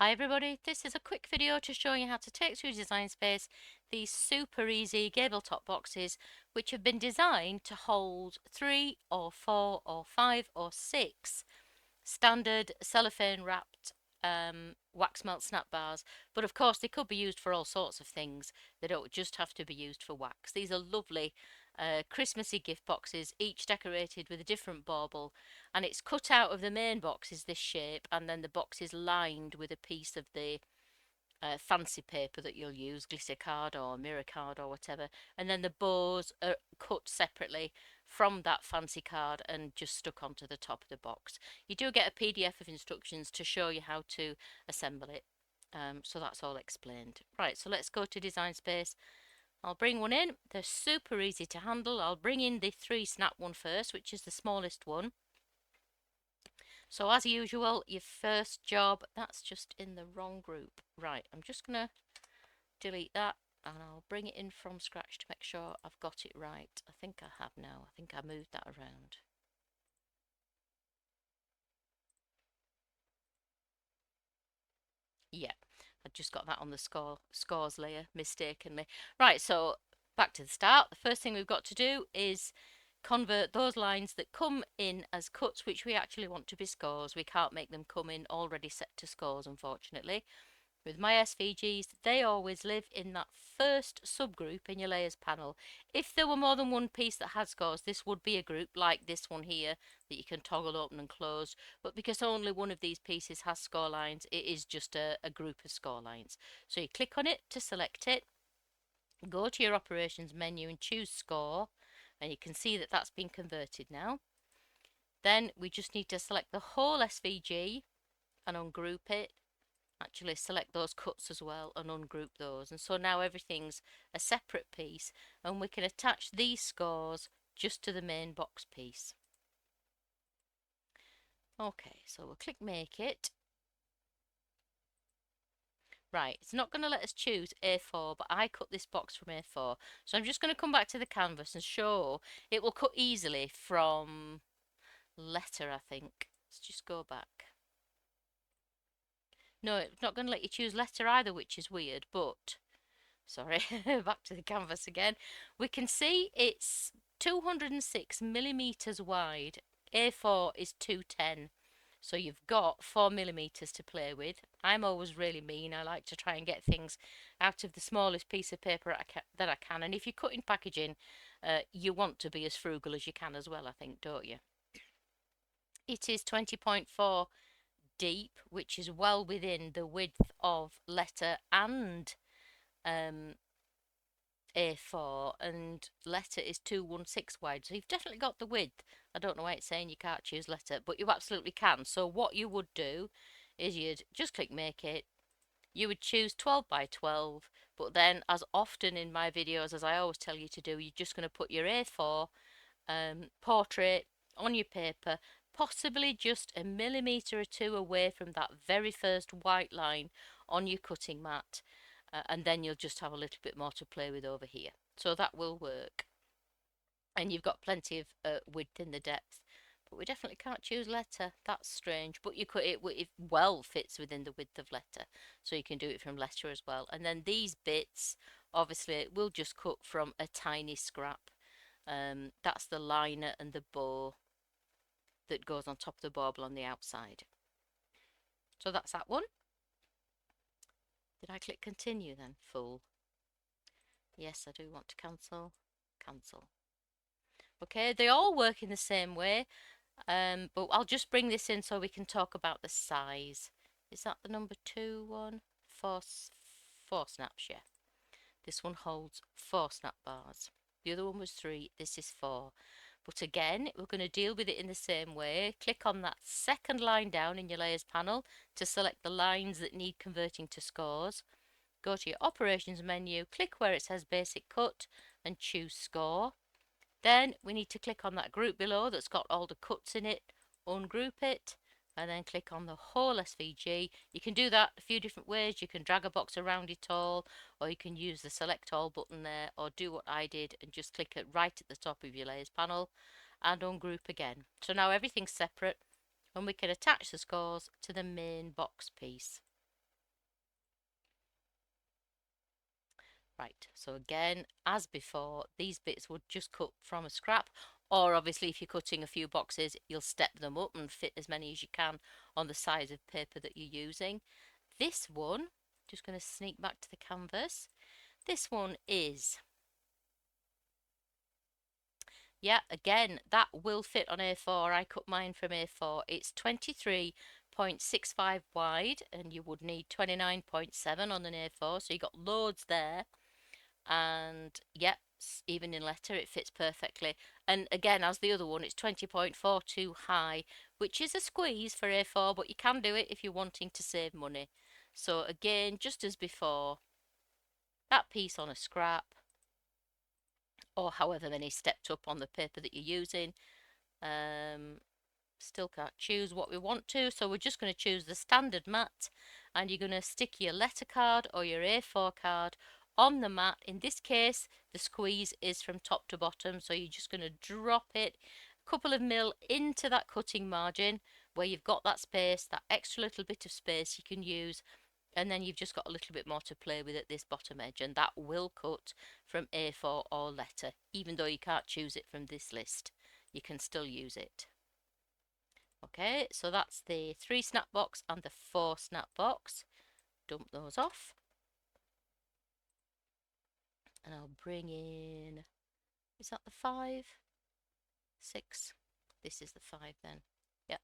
Hi everybody, this is a quick video to show you how to take through Design Space these super easy gable top boxes which have been designed to hold 3 or 4 or 5 or 6 standard cellophane wrapped wax melt snap bars, but of course they could be used for all sorts of things. They don't just have to be used for wax. These are lovely Christmassy gift boxes, each decorated with a different bauble, and it's cut out of the main box is this shape, and then the box is lined with a piece of the fancy paper that you'll use, glitter card or mirror card or whatever, and then the bows are cut separately from that fancy card and just stuck onto the top of the box. You do get a PDF of instructions to show you how to assemble it, so that's all explained. Right, so let's go to Design Space. I'll bring one in. They're super easy to handle. I'll bring in the 3 snap one first, which is the smallest one. So as usual, your first job, that's just in the wrong group. Right, I'm just going to delete that and I'll bring it in from scratch to make sure I've got it right. I think I have now. I think I moved that around. Yeah, I just got that on the scores layer mistakenly. Right, so back to the start. The first thing we've got to do is convert those lines that come in as cuts, which we actually want to be scores. We can't make them come in already set to scores, unfortunately. With my SVGs, they always live in that first subgroup in your layers panel. If there were more than one piece that had scores, this would be a group like this one here that you can toggle open and close. But because only one of these pieces has score lines, it is just a group of score lines. So you click on it to select it, go to your operations menu and choose score, and you can see that that's been converted now. Then we just need to select the whole SVG and ungroup it. Actually select those cuts as well and ungroup those, and so now everything's a separate piece and we can attach these scores just to the main box piece. Okay, so we'll click make it. Right, it's not going to let us choose A4, but I cut this box from A4, so I'm just going to come back to the canvas and show it will cut easily from letter, I think. Let's just go back. No, it's not going to let you choose letter either, which is weird, but sorry, back to the canvas again. We can see it's 206 millimeters wide. A4 is 210. So you've got 4 millimeters to play with. I'm always really mean. I like to try and get things out of the smallest piece of paper that I can. And if you're cutting packaging, you want to be as frugal as you can as well, I think, don't you? It is 20.4 deep, which is well within the width of letter and A4, and letter is 216 wide, so you've definitely got the width. I don't know why it's saying you can't choose letter, but you absolutely can. So what you would do is you'd just click make it. You would choose 12 by 12, but then as often in my videos as I always tell you to do, you're just going to put your A4 portrait on your paper, possibly just a millimetre or two away from that very first white line on your cutting mat, and then you'll just have a little bit more to play with over here. So that will work. And you've got plenty of width in the depth. But we definitely can't choose letter. That's strange. But you could, it well fits within the width of letter. So you can do it from letter as well. And then these bits, obviously, we'll just cut from a tiny scrap. That's the liner and the bow that goes on top of the bauble on the outside. So that's that one. Did I click continue then? Full. Yes, I do want to cancel. Cancel. Okay, they all work in the same way, but I'll just bring this in so we can talk about the size. Is that the number 2 one? Four snaps, yeah. This one holds 4 snap bars. The other one was 3, this is 4. But again, we're going to deal with it in the same way. Click on that second line down in your layers panel to select the lines that need converting to scores. Go to your operations menu, click where it says basic cut and choose score. Then we need to click on that group below that's got all the cuts in it, ungroup it, and then click on the whole SVG. You can do that a few different ways. You can drag a box around it all, or you can use the select all button there, or do what I did and just click it right at the top of your layers panel and ungroup again. So now everything's separate and we can attach the scores to the main box piece. Right, so again, as before, these bits would just cut from a scrap, or obviously if you're cutting a few boxes, you'll step them up and fit as many as you can on the size of paper that you're using. This one, just going to sneak back to the canvas. This one is, yeah, again, that will fit on A4. I cut mine from A4. It's 23.65 wide, and you would need 29.7 on an A4, so you got loads there. And yep, even in letter it fits perfectly. And again, as the other one, it's 20.42 high, which is a squeeze for A4, but you can do it if you're wanting to save money. So again, just as before, that piece on a scrap, or however many stepped up on the paper that you're using. Still can't choose what we want to, so we're just going to choose the standard mat, and you're going to stick your letter card or your A4 card on the mat. In this case, the squeeze is from top to bottom, so you're just going to drop it a couple of mil into that cutting margin where you've got that space, that extra little bit of space you can use, and then you've just got a little bit more to play with at this bottom edge, and that will cut from A4 or letter. Even though you can't choose it from this list, you can still use it. Okay, so that's the 3 snap box and the 4 snap box. Dump those off. And I'll bring in, is that the 5? 6. This is the 5 then. Yep.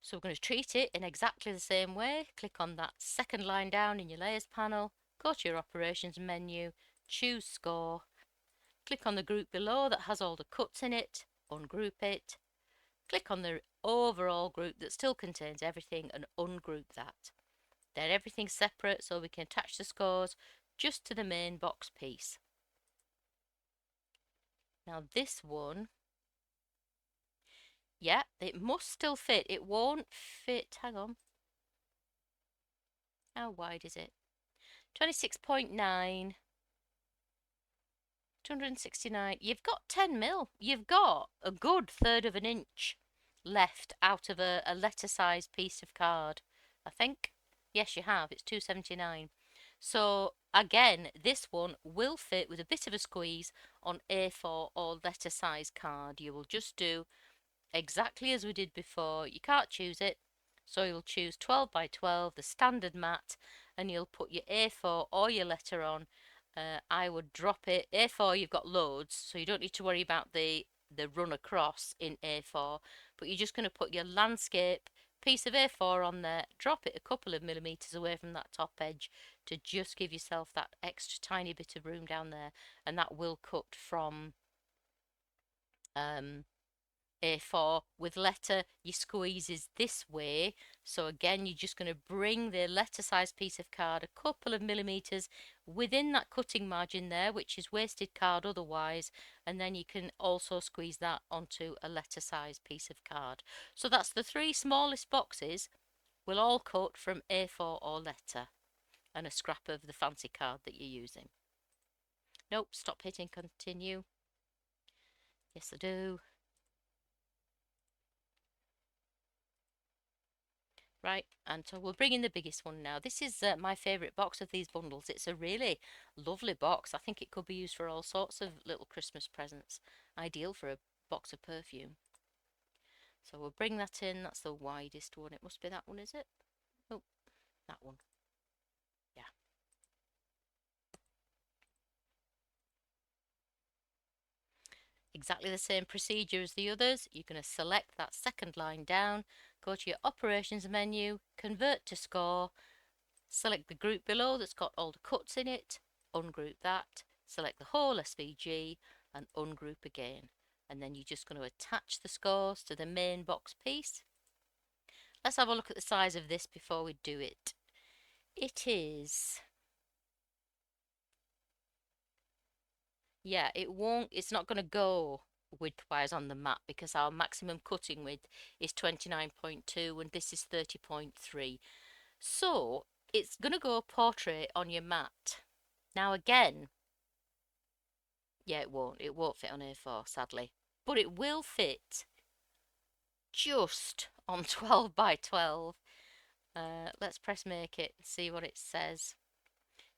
So we're going to treat it in exactly the same way. Click on that second line down in your layers panel, go to your operations menu, choose score, click on the group below that has all the cuts in it, ungroup it, click on the overall group that still contains everything and ungroup that. Then everything's separate, so we can attach the scores just to the main box piece. Now this one, yeah, it must still fit. It won't fit, hang on. How wide is it? 26.9. 269. You've got 10 mil. You've got a good third of an inch left out of a letter size piece of card, I think. Yes, you have. It's 279. So again, this one will fit with a bit of a squeeze on A4 or letter size card. You will just do exactly as we did before. You can't choose it, so you'll choose 12 by 12, the standard mat, and you'll put your A4 or your letter on. I would drop it. A4, you've got loads, so you don't need to worry about the run across in A4, but you're just going to put your landscape piece of A4 on there, drop it a couple of millimeters away from that top edge to just give yourself that extra tiny bit of room down there, and that will cut from A4. With letter, your squeeze is this way, so again you're just going to bring the letter size piece of card a couple of millimeters within that cutting margin there, which is wasted card otherwise, and then you can also squeeze that onto a letter size piece of card. So that's the 3 smallest boxes will all cut from A4 or letter, and a scrap of the fancy card that you're using. Nope, stop hitting continue. Yes, I do. Right, and so we'll bring in the biggest one now. This is my favourite box of these bundles. It's a really lovely box. I think it could be used for all sorts of little Christmas presents. Ideal for a box of perfume. So we'll bring that in. That's the widest one. It must be that one, is it? Oh, that one. Yeah. Exactly the same procedure as the others. You're going to select that second line down, go to your operations menu, convert to score, select the group below that's got all the cuts in it, ungroup that, select the whole SVG and ungroup again. And then you're just going to attach the scores to the main box piece. Let's have a look at the size of this before we do it. It is, yeah, it's not going to go width-wise on the mat because our maximum cutting width is 29.2 and this is 30.3. So it's going to go portrait on your mat. Now again, yeah, it won't fit on A4 sadly, but it will fit just on 12 by 12. Let's press make it and see what it says.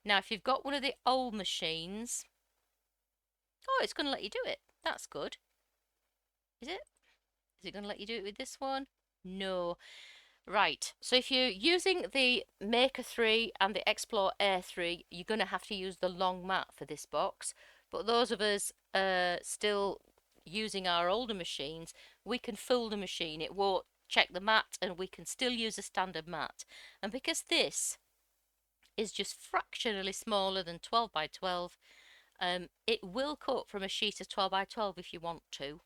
Now, if you've got one of the old machines, oh, it's going to let you do it. That's good. Is it? Is it going to let you do it with this one? No. Right, so if you're using the Maker 3 and the Explore Air 3, you're going to have to use the long mat for this box. But those of us still using our older machines, we can fool the machine. It won't check the mat and we can still use a standard mat. And because this is just fractionally smaller than 12 by 12, it will cut from a sheet of 12 by 12 if you want to.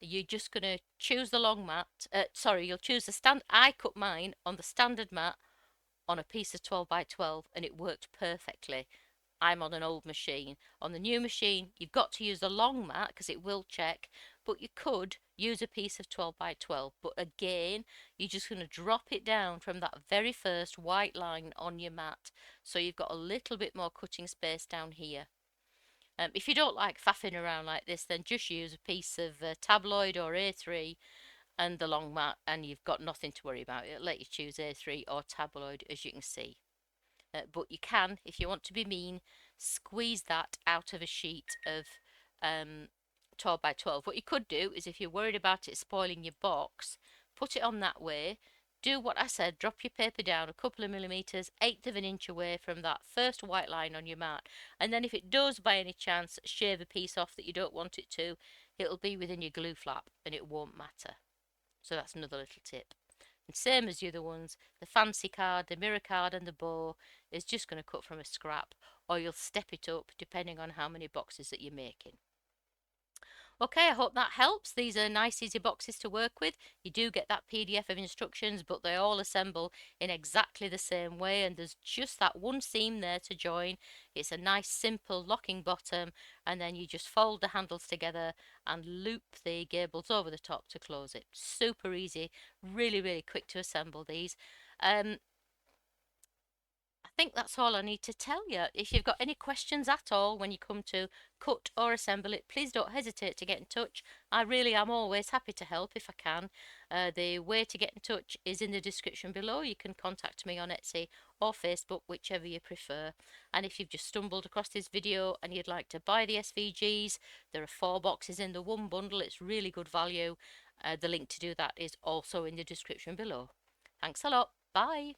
You're just going to choose the long mat. Sorry, you'll choose the stand. I cut mine on the standard mat on a piece of 12 by 12 and it worked perfectly. I'm on an old machine. On the new machine, you've got to use the long mat because it will check, but you could use a piece of 12 by 12. But again, you're just going to drop it down from that very first white line on your mat. So you've got a little bit more cutting space down here. If you don't like faffing around like this, then just use a piece of tabloid or A3 and the long mat and you've got nothing to worry about. It'll let you choose A3 or tabloid, as you can see. But you can, if you want to be mean, squeeze that out of a sheet of 12 by 12. What you could do is, if you're worried about it spoiling your box, put it on that way. Do what I said, drop your paper down a couple of millimeters, 1/8 of an inch away from that first white line on your mat. And then if it does by any chance shave a piece off that you don't want it to, it'll be within your glue flap and it won't matter. So that's another little tip. And same as the other ones, the fancy card, the mirror card and the bow is just going to cut from a scrap, or you'll step it up depending on how many boxes that you're making. Okay, I hope that helps. These are nice easy boxes to work with. You do get that PDF of instructions, but they all assemble in exactly the same way, and there's just that one seam there to join. It's a nice simple locking bottom, and then you just fold the handles together and loop the gables over the top to close it. Super easy, really quick to assemble these. I think that's all I need to tell you. If you've got any questions at all when you come to cut or assemble it, please don't hesitate to get in touch. I really am always happy to help if I can. The way to get in touch is in the description below. You can contact me on Etsy or Facebook, whichever you prefer. And if you've just stumbled across this video and you'd like to buy the SVGs, there are 4 boxes in the one bundle. It's really good value. The link to do that is also in the description below. Thanks a lot. Bye.